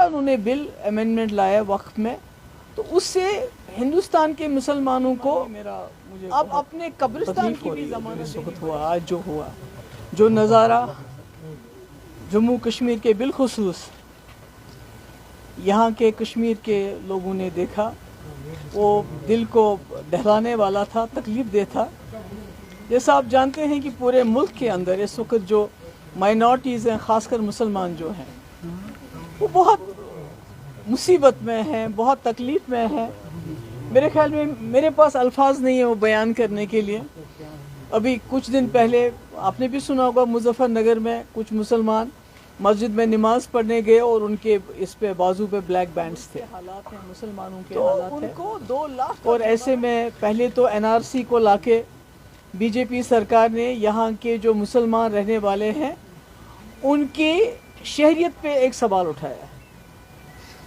उन्होंने bill amendment लाया वक्त में, तो उससे हिंदुस्तान के मुसलमानों को अब अपने कब्रिस्तान की भी ज़मानत हुआ। आज जो हुआ, जो नज़ारा जम्मू कश्मीर के बिलखुसूस यहाँ के कश्मीर के लोगों ने देखा, वो दिल को दहलाने वाला था, तकलीफ दे था। जैसा आप जानते हैं कि पूरे मुल्क के अंदर इस वक्त जो माइनॉरिटीज़ हैं, ख़ासकर मुसलमान जो हैं, वो बहुत मुसीबत में हैं, बहुत तकलीफ़ में हैं। मेरे ख्याल में मेरे पास अल्फाज नहीं है वो बयान करने के लिए। अभी कुछ दिन पहले आपने भी सुना होगा, मुजफ्फरनगर में कुछ मुसलमान मस्जिद में नमाज पढ़ने गए और उनके इस पे बाजू पे ब्लैक बैंड्स थे। हालात हैं मुसलमानों के, तो हालात उनको 2 लाख। और ऐसे में पहले तो एनआरसी को लाके बीजेपी सरकार ने यहाँ के जो मुसलमान रहने वाले हैं उनकी शहरियत पे एक सवाल उठाया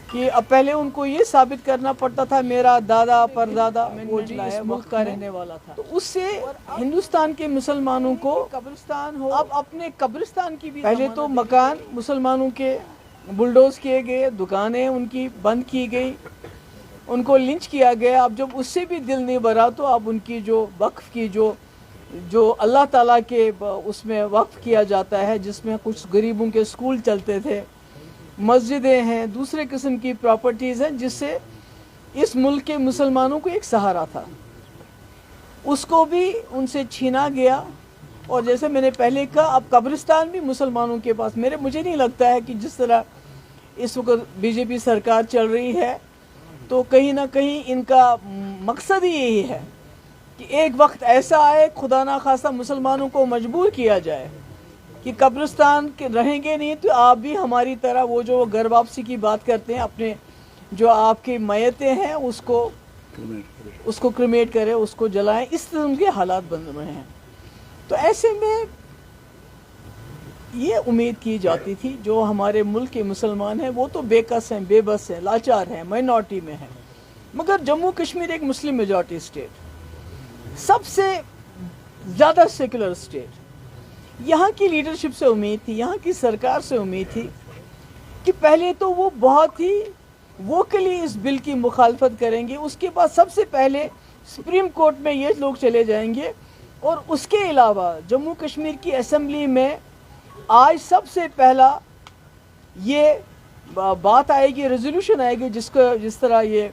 कि अब पहले उनको ये साबित करना पड़ता था मेरा दादा परदादा वो जी इस मुल्क का रहने वाला था, तो उससे हिंदुस्तान के मुसलमानों को कब्रिस्तान हो, अब अपने कब्रिस्तान की भी। पहले तो मकान मुसलमानों के बुलडोज किए गए, दुकानें उनकी बंद की गई, उनको लिंच किया गया। अब जब उससे भी दिल नहीं भरा तो अब उनकी जो वक्फ की जो अल्लाह ताला के उसमें वक्फ किया जाता है, जिसमें कुछ गरीबों के स्कूल चलते थे, मस्जिदें हैं, दूसरे किस्म की प्रॉपर्टीज़ हैं, जिससे इस मुल्क के मुसलमानों को एक सहारा था, उसको भी उनसे छीना गया। और जैसे मैंने पहले कहा, अब कब्रिस्तान भी मुसलमानों के पास। मुझे नहीं लगता है कि जिस तरह इस वक्त बीजेपी सरकार चल रही है, तो कहीं ना कहीं इनका मकसद ही यही है कि एक वक्त ऐसा आए, खुदा ना खास्ता मुसलमानों को मजबूर किया जाए कि कब्रिस्तान के रहेंगे नहीं तो आप भी हमारी तरह वो जो घर वापसी की बात करते हैं, अपने जो आपकी मैयतें हैं उसको क्रिमेट करें, उसको जलाएं। इस तरह के हालात बन रहे हैं। तो ऐसे में ये उम्मीद की जाती थी जो हमारे मुल्क के मुसलमान हैं वो तो बेकस हैं, बेबस हैं, लाचार हैं, माइनॉरिटी में हैं। मगर जम्मू कश्मीर एक मुस्लिम मेजॉरिटी स्टेट, सबसे ज़्यादा सेकुलर स्टेट, यहाँ की लीडरशिप से उम्मीद थी, यहाँ की सरकार से उम्मीद थी कि पहले तो वो बहुत ही वोकली इस बिल की मुखालफत करेंगे, उसके बाद सबसे पहले सुप्रीम कोर्ट में ये लोग चले जाएंगे, और उसके अलावा जम्मू कश्मीर की असेंबली में आज सबसे पहला ये बात आएगी, रेजोल्यूशन आएगी, जिस तरह ये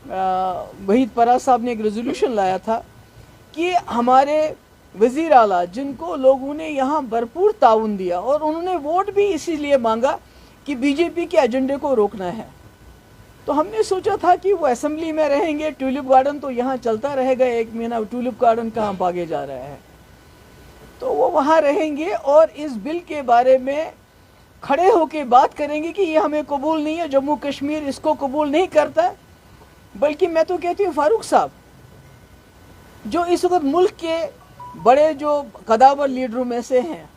वहीद परा साहब ने एक रेजोल्यूशन लाया था कि हमारे वज़ीर आला जिनको लोगों ने यहाँ भरपूर ताउन दिया, और उन्होंने वोट भी इसीलिए मांगा कि बीजेपी के एजेंडे को रोकना है, तो हमने सोचा था कि वो असेंबली में रहेंगे। ट्यूलिप गार्डन तो यहाँ चलता रहेगा 1 महीना, ट्यूलिप गार्डन कहाँ भागे जा रहा है, तो वो वहाँ रहेंगे और इस बिल के बारे में खड़े होकर बात करेंगे कि ये हमें कबूल नहीं है, जम्मू कश्मीर इसको कबूल नहीं करता। बल्कि मैं तो कहती हूँ फारूक साहब जो इस वक्त मुल्क के बड़े जो कदावर लीडरों में से हैं,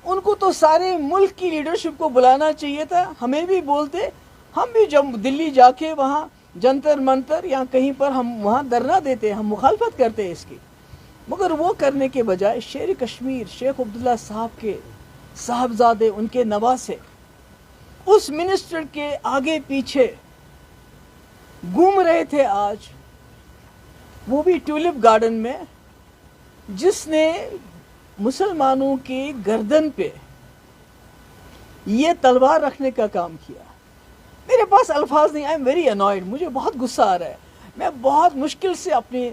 उनको तो सारे मुल्क की लीडरशिप को बुलाना चाहिए था। हमें भी बोलते, हम भी जब दिल्ली जाके वहाँ जंतर मंतर या कहीं पर हम वहाँ धरना देते, हम मुखालफत करते हैं इसकी। मगर वो करने के बजाय शेर कश्मीर शेख अब्दुल्ला साहब के साहबजादे, उनके नवासे उस मिनिस्टर के आगे पीछे घूम रहे थे आज, वो भी ट्यूलिप गार्डन में, जिसने मुसलमानों की गर्दन पे ये तलवार रखने का काम किया। मेरे पास अल्फाज नहीं, आई एम वेरी अनॉयड, मुझे बहुत गुस्सा आ रहा है। मैं बहुत मुश्किल से अपनी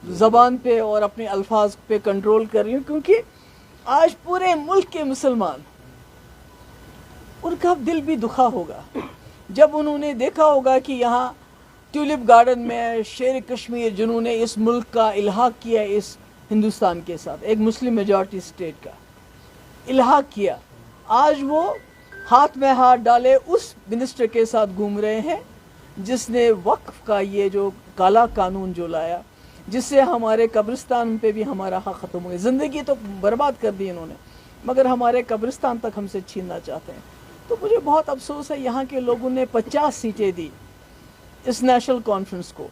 ज़बान पे और अपने अल्फाज पे कंट्रोल कर रही हूँ, क्योंकि आज पूरे मुल्क के मुसलमान, उनका दिल भी दुखा होगा जब उन्होंने देखा होगा कि यहाँ ट्यूलिप गार्डन में शेर कश्मीर जिन्होंने इस मुल्क का इल्हाक किया इस हिंदुस्तान के साथ, एक मुस्लिम मेजॉरिटी स्टेट का इल्हाक किया, आज वो हाथ में हाथ डाले उस मिनिस्टर के साथ घूम रहे हैं जिसने वक्फ का ये जो काला कानून जो लाया, जिससे हमारे कब्रिस्तान पे भी हमारा हक ख़त्म हो गया। ज़िंदगी तो बर्बाद कर दी इन्होंने, मगर हमारे कब्रिस्तान तक हमसे छीनना चाहते हैं। तो मुझे बहुत अफसोस है, यहाँ के लोगों ने 50 सीटें दी इस नेशनल कॉन्फ्रेंस को,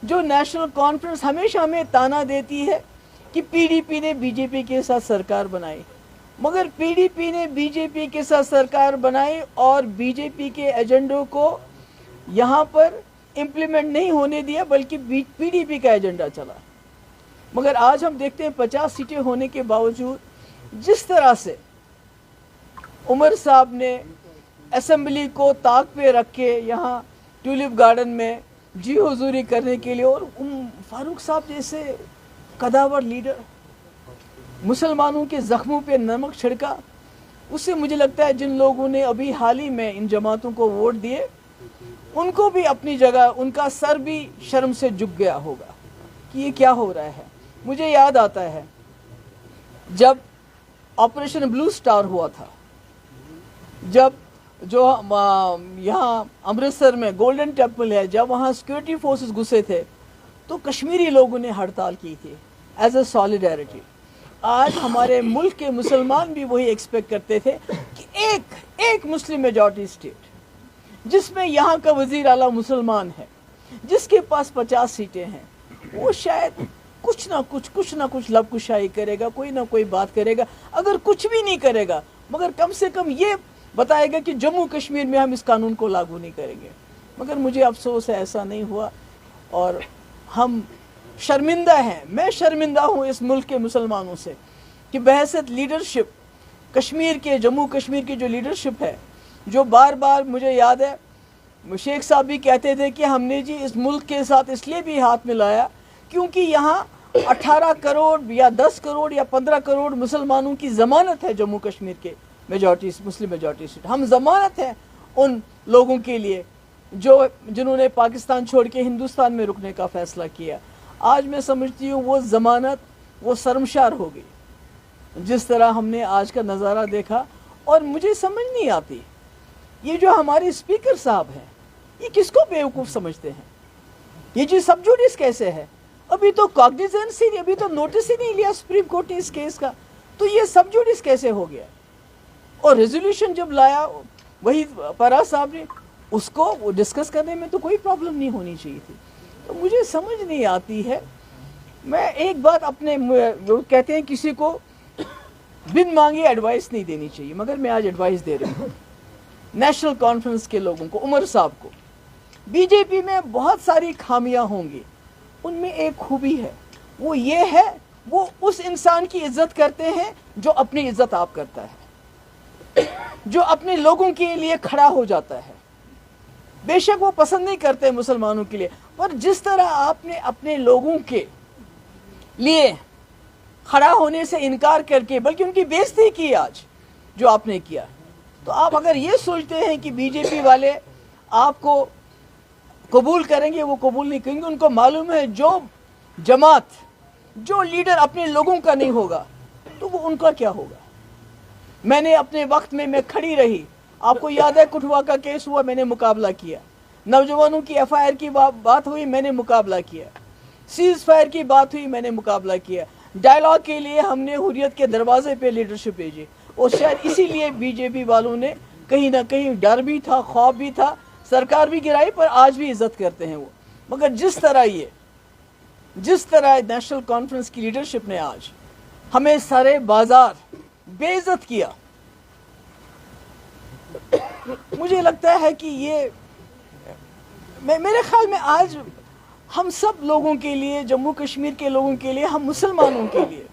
जो नेशनल कॉन्फ्रेंस हमेशा हमें ताना देती है कि पीडीपी ने बीजेपी के साथ सरकार बनाई। मगर पीडीपी ने बीजेपी के साथ सरकार बनाई और बीजेपी के एजेंडों को यहाँ पर इम्प्लीमेंट नहीं होने दिया, बल्कि पीडीपी का एजेंडा चला। मगर आज हम देखते हैं 50 सीटें होने के बावजूद जिस तरह से उमर साहब ने असेंबली को ताक पे रख के यहाँ ट्यूलिप गार्डन में जी हुजूरी करने के लिए, और फारूक साहब जैसे कदावर लीडर मुसलमानों के जख्मों पे नमक छिड़का, उससे मुझे लगता है जिन लोगों ने अभी हाल ही में इन जमातों को वोट दिए उनको भी अपनी जगह, उनका सर भी शर्म से झुक गया होगा कि ये क्या हो रहा है। मुझे याद आता है जब ऑपरेशन ब्लू स्टार हुआ था, जब जो यहाँ अमृतसर में गोल्डन टेम्पल है, जब वहाँ सिक्योरिटी फोर्सेस घुसे थे तो कश्मीरी लोगों ने हड़ताल की थी एज ए सॉलिडारिटी। आज हमारे मुल्क के मुसलमान भी वही एक्सपेक्ट करते थे कि एक मुस्लिम मेजॉरिटी स्टेट जिसमें यहाँ का वजीर आला मुसलमान है, जिसके पास 50 सीटें हैं, वो शायद कुछ ना कुछ लबकुशाई करेगा, कोई ना कोई बात करेगा। अगर कुछ भी नहीं करेगा मगर कम से कम ये बताएगा कि जम्मू कश्मीर में हम इस कानून को लागू नहीं करेंगे। मगर मुझे अफसोस है ऐसा नहीं हुआ और हम शर्मिंदा हैं। मैं शर्मिंदा हूँ इस मुल्क के मुसलमानों से कि बहसत लीडरशिप कश्मीर के, जम्मू कश्मीर की जो लीडरशिप है, जो बार बार मुझे याद है शेख साहब भी कहते थे कि हमने जी इस मुल्क के साथ इसलिए भी हाथ मिलाया क्योंकि यहाँ 18 करोड़ या 10 करोड़ या 15 करोड़ मुसलमानों की ज़मानत है जम्मू कश्मीर के मेजॉरिटी, मुस्लिम मेजॉरिटी सीट। हम ज़मानत हैं उन लोगों के लिए जिन्होंने पाकिस्तान छोड़ के हिंदुस्तान में रुकने का फ़ैसला किया। आज मैं समझती हूँ वो ज़मानत वो शर्मशार हो गई जिस तरह हमने आज का नज़ारा देखा। और मुझे समझ नहीं आती ये जो हमारे स्पीकर साहब हैं ये किसको बेवकूफ़ समझते हैं। ये जी सब जुडिस कैसे है, अभी तो कॉग्निजेंस ही नहीं, अभी तो नोटिस ही नहीं लिया सुप्रीम कोर्ट ने इस केस का, तो ये सब जुडिस कैसे हो गया। और रेजोल्यूशन जब लाया वही फराज साहब ने, उसको वो डिस्कस करने में तो कोई प्रॉब्लम नहीं होनी चाहिए थी। तो मुझे समझ नहीं आती है। मैं एक बात अपने, वो कहते हैं किसी को बिन मांगे एडवाइस नहीं देनी चाहिए, मगर मैं आज एडवाइस दे रही हूँ नेशनल कॉन्फ्रेंस के लोगों को, उमर साहब को। बीजेपी में बहुत सारी खामियां होंगी, उनमें एक खूबी है, वो ये है वो उस इंसान की इज्जत करते हैं जो अपनी इज्जत आप करता है, जो अपने लोगों के लिए खड़ा हो जाता है। बेशक वो पसंद नहीं करते मुसलमानों के लिए, पर जिस तरह आपने अपने लोगों के लिए खड़ा होने से इनकार करके बल्कि उनकी बेइज्जती की आज जो आपने किया, तो आप अगर ये सोचते हैं कि बीजेपी वाले आपको कबूल करेंगे, वो कबूल नहीं करेंगे। उनको मालूम है जो जमात, जो लीडर अपने लोगों का नहीं होगा तो वो उनका क्या होगा। मैंने अपने वक्त में मैं खड़ी रही, आपको याद है कुठवा का केस हुआ, मैंने मुकाबला किया। नौजवानों की एफआईआर की बात हुई, मैंने मुकाबला किया। सीज फायर की बात हुई, मैंने मुकाबला किया। डायलॉग के लिए हमने हुर्रियत के दरवाजे पे लीडरशिप भेजी, और शायद इसीलिए बीजेपी वालों ने कहीं ना कहीं डर भी था, खौफ भी था, सरकार भी गिराई, पर आज भी इज्जत करते हैं वो। मगर जिस तरह नेशनल कॉन्फ्रेंस की लीडरशिप ने आज हमें सारे बाजार बेइज्जत किया, मुझे लगता है कि ये मेरे ख्याल में आज हम सब लोगों के लिए, जम्मू कश्मीर के लोगों के लिए, हम मुसलमानों के लिए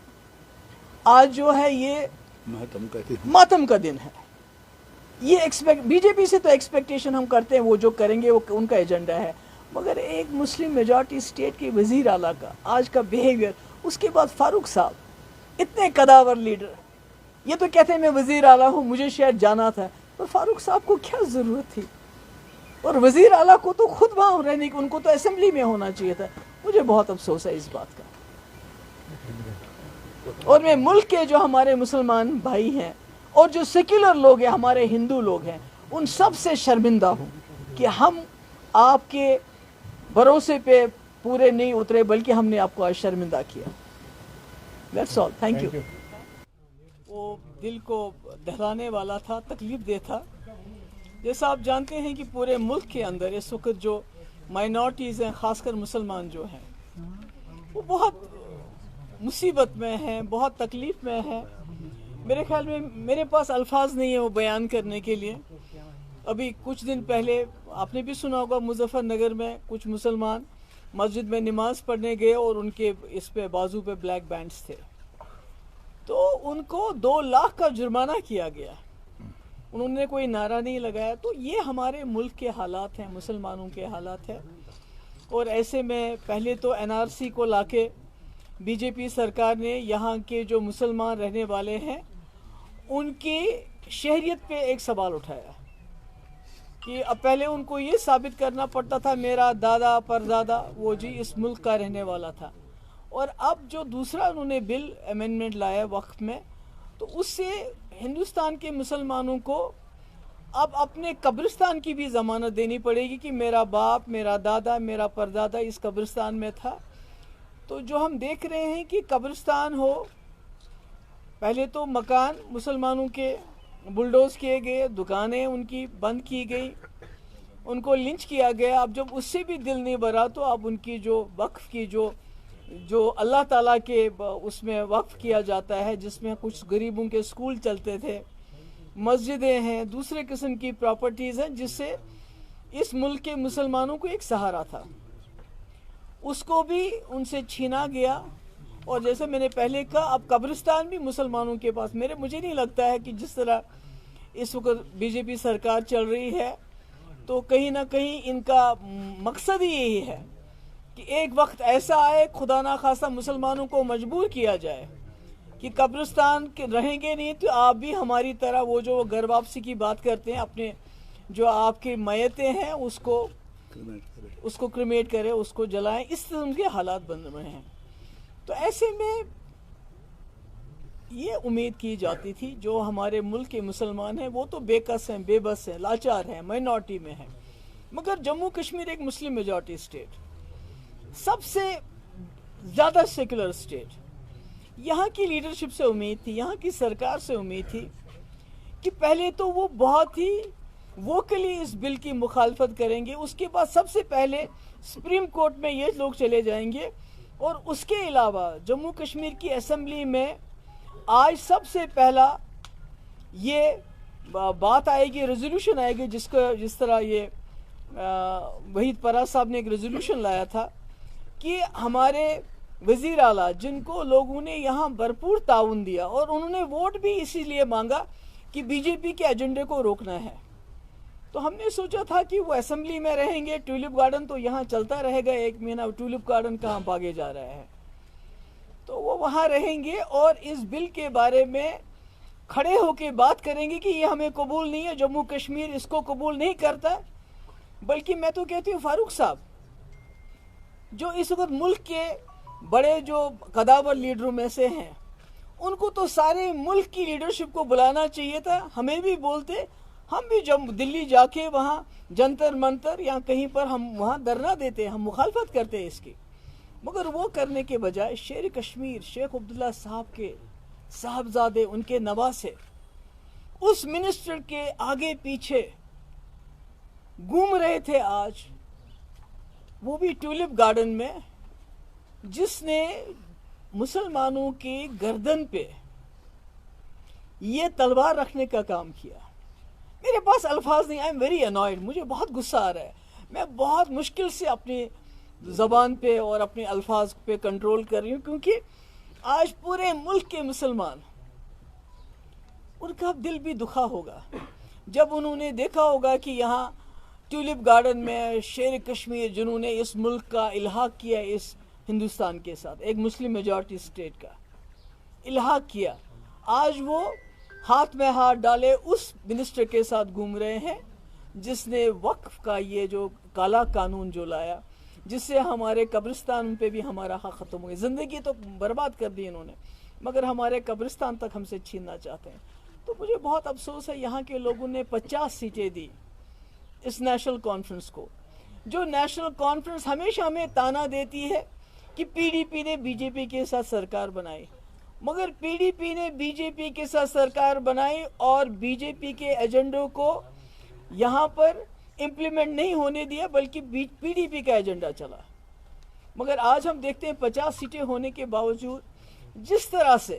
आज जो है ये मातम का दिन है। ये बीजेपी से तो एक्सपेक्टेशन हम करते हैं वो जो करेंगे वो उनका एजेंडा है, मगर एक मुस्लिम मेजॉरिटी स्टेट के वजीर आला का आज का बिहेवियर, उसके बाद फारूक साहब इतने कदावर लीडर, ये तो कहते हैं मैं वजीर आला हूँ, मुझे शायद जाना था, पर फारूक साहब को क्या ज़रूरत थी। और वजीर आला को तो खुद वहाँ रहने की, उनको तो असेंबली में होना चाहिए था। मुझे बहुत अफसोस है इस बात का। और मैं मुल्क के जो हमारे मुसलमान भाई हैं और जो सेक्युलर लोग हैं, हमारे हिंदू लोग हैं, उन सब से शर्मिंदा हूँ कि हम आपके भरोसे पे पूरे नहीं उतरे, बल्कि हमने आपको आज शर्मिंदा किया। That's all, thank you. वो दिल को दहलाने वाला था, तकलीफ दे था। जैसा आप जानते हैं कि पूरे मुल्क के अंदर इस वक्त जो माइनॉरिटीज़ हैं, ख़ासकर मुसलमान जो हैं, वो बहुत मुसीबत में हैं, बहुत तकलीफ़ में हैं। میرے خیال میں میرے پاس الفاظ نہیں ہے وہ بیان کرنے کے لیے. ابھی کچھ دن پہلے آپ نے بھی سنا ہوگا مظفر نگر میں کچھ مسلمان مسجد میں نماز پڑھنے گئے اور ان کے اس پہ بازو پہ بلیک بینڈز تھے، تو ان کو 2 لاکھ کا جرمانہ کیا گیا. انہوں نے کوئی نعرہ نہیں لگایا. تو یہ ہمارے ملک کے حالات ہیں، مسلمانوں کے حالات ہیں. اور ایسے میں پہلے تو NRC کو لا کے بی جے پی سرکار نے یہاں کے جو مسلمان رہنے والے ہیں ان کی شہریت پہ ایک سوال اٹھایا کہ اب پہلے ان کو یہ ثابت کرنا پڑتا تھا میرا دادا پردادا وہ جی اس ملک کا رہنے والا تھا، اور اب جو دوسرا انہوں نے بل امینڈمنٹ لایا وقت میں، تو اس سے ہندوستان کے مسلمانوں کو اب اپنے قبرستان کی بھی ضمانت دینی پڑے گی کہ میرا باپ، میرا دادا، میرا پردادا اس قبرستان میں تھا. تو جو ہم دیکھ رہے ہیں کہ قبرستان ہو، پہلے تو مکان مسلمانوں کے بلڈوز کیے گئے، دکانیں ان کی بند کی گئی، ان کو لنچ کیا گیا. اب جب اس سے بھی دل نہیں بھرا تو اب ان کی جو وقف کی جو اللہ تعالیٰ کے اس میں وقف کیا جاتا ہے، جس میں کچھ غریبوں کے اسکول چلتے تھے، مسجدیں ہیں، دوسرے قسم کی پراپرٹیز ہیں جس سے اس ملک کے مسلمانوں کو ایک سہارا تھا، اس کو بھی ان سے چھینا گیا. اور جیسے میں نے پہلے کہا اب قبرستان بھی مسلمانوں کے پاس. مجھے نہیں لگتا ہے کہ جس طرح اس وقت بی جے پی سرکار چل رہی ہے تو کہیں نہ کہیں ان کا مقصد ہی یہی ہے کہ ایک وقت ایسا آئے خدا نخواستہ مسلمانوں کو مجبور کیا جائے کہ قبرستان کے رہیں گے نہیں تو آپ بھی ہماری طرح وہ جو گھر واپسی کی بات کرتے ہیں، اپنے جو آپ کی میتیں ہیں اس کو کریمیٹ کرے، اس کو جلائیں. اس قسم کے حالات بن رہے ہیں. تو ایسے میں یہ امید کی جاتی تھی جو ہمارے ملک کے مسلمان ہیں وہ تو بے کس ہیں، بے بس ہیں، لاچار ہیں، مائنورٹی میں ہیں. مگر جموں کشمیر ایک مسلم میجورٹی اسٹیٹ، سب سے زیادہ سیکولر اسٹیٹ. یہاں کی لیڈرشپ سے امید تھی، یہاں کی سرکار سے امید تھی کہ پہلے تو وہ بہت ہی ووکلی اس بل کی مخالفت کریں گے، اس کے بعد سب سے پہلے سپریم کورٹ میں یہ لوگ چلے جائیں گے، اور اس کے علاوہ جموں کشمیر کی اسمبلی میں آج سب سے پہلا یہ بات آئے گی، ریزولوشن آئے گی، جس طرح یہ وحید پرا صاحب نے ایک ریزولوشن لایا تھا کہ ہمارے وزیر اعلیٰ جن کو لوگوں نے یہاں بھرپور تعاون دیا اور انہوں نے ووٹ بھی اسی لیے مانگا کہ بی جے پی کے ایجنڈے کو روکنا ہے، تو ہم نے سوچا تھا کہ وہ اسمبلی میں رہیں گے. ٹیولپ گارڈن تو یہاں چلتا رہے گا 1 مہینہ، ٹیولپ گارڈن کہاں بھاگے جا رہا ہے، تو وہ وہاں رہیں گے اور اس بل کے بارے میں کھڑے ہو کے بات کریں گے کہ یہ ہمیں قبول نہیں ہے، جموں کشمیر اس کو قبول نہیں کرتا. بلکہ میں تو کہتی ہوں فاروق صاحب جو اس وقت ملک کے بڑے جو قداور لیڈروں میں سے ہیں، ان کو تو سارے ملک کی لیڈرشپ کو بلانا چاہیے تھا. ہمیں بھی بولتے، ہم بھی جب دلی جا کے وہاں جنتر منتر یا کہیں پر ہم وہاں دھرنا دیتے، ہم مخالفت کرتے اس کی. مگر وہ کرنے کے بجائے شیر کشمیر شیخ عبداللہ صاحب کے صاحبزادے، ان کے نواسے اس منسٹر کے آگے پیچھے گھوم رہے تھے آج، وہ بھی ٹیولپ گارڈن میں، جس نے مسلمانوں کی گردن پہ یہ تلوار رکھنے کا کام کیا. میرے پاس الفاظ نہیں. آئی ایم ویری انوائڈ، مجھے بہت غصہ آ رہا ہے. میں بہت مشکل سے اپنی زبان پہ اور اپنے الفاظ پہ کنٹرول کر رہی ہوں، کیونکہ آج پورے ملک کے مسلمان، ان کا دل بھی دکھا ہوگا جب انہوں نے دیکھا ہوگا کہ یہاں ٹیولپ گارڈن میں شیر کشمیر جنہوں نے اس ملک کا الحاق کیا، اس ہندوستان کے ساتھ ایک مسلم میجورٹی اسٹیٹ کا الحاق کیا، آج وہ ہاتھ میں ہاتھ ڈالے اس منسٹر کے ساتھ گھوم رہے ہیں جس نے وقف کا یہ جو کالا قانون جو لایا، جس سے ہمارے قبرستان پہ بھی ہمارا حق ختم ہو گیا. زندگی تو برباد کر دی انہوں نے، مگر ہمارے قبرستان تک ہم سے چھیننا چاہتے ہیں. تو مجھے بہت افسوس ہے یہاں کے لوگوں نے 50 سیٹیں دی اس نیشنل کانفرنس کو. جو نیشنل کانفرنس ہمیشہ ہمیں تانا دیتی ہے کہ پی ڈی پی نے بی جے پی کے ساتھ سرکار بنائی، مگر پی ڈی پی نے بی جے پی کے ساتھ سرکار بنائی اور بی جے پی کے ایجنڈوں کو یہاں پر امپلیمنٹ نہیں ہونے دیا، بلکہ پی ڈی پی کا ایجنڈا چلا. مگر آج ہم دیکھتے ہیں 50 سیٹیں ہونے کے باوجود جس طرح سے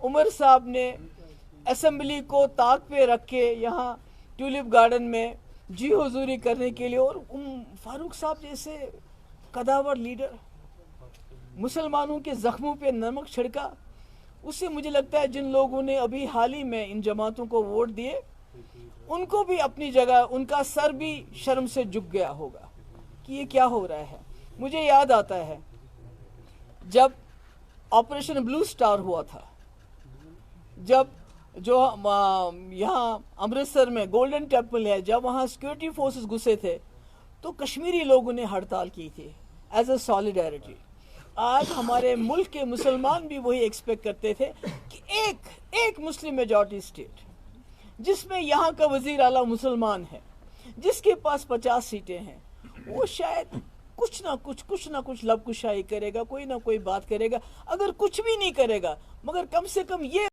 عمر صاحب نے اسمبلی کو طاق پہ رکھ کے یہاں ٹیولپ گارڈن میں جی حضوری کرنے کے لیے، اور فاروق صاحب جیسے قداور لیڈر مسلمانوں کے زخموں پہ نمک چھڑکا، اس سے مجھے لگتا ہے جن لوگوں نے ابھی حال ہی میں ان جماعتوں کو ووٹ دیے ان کو بھی اپنی جگہ ان کا سر بھی شرم سے جھک گیا ہوگا کہ یہ کیا ہو رہا ہے۔ مجھے یاد آتا ہے جب آپریشن بلو سٹار ہوا تھا، جب جو یہاں امرتسر میں گولڈن ٹیمپل ہے، جب وہاں سیکورٹی فورسز گھسے تھے تو کشمیری لوگوں نے ہڑتال کی تھی ایز اے سالیڈیرٹی۔ آج ہمارے ملک کے مسلمان بھی وہی ایکسپیکٹ کرتے تھے کہ ایک مسلم میجارٹی اسٹیٹ جس میں یہاں کا وزیر اعلیٰ مسلمان ہے، جس کے پاس 50 سیٹیں ہیں، وہ شاید کچھ نہ کچھ لب کشائی کرے گا، کوئی نہ کوئی بات کرے گا، اگر کچھ بھی نہیں کرے گا مگر کم سے کم یہ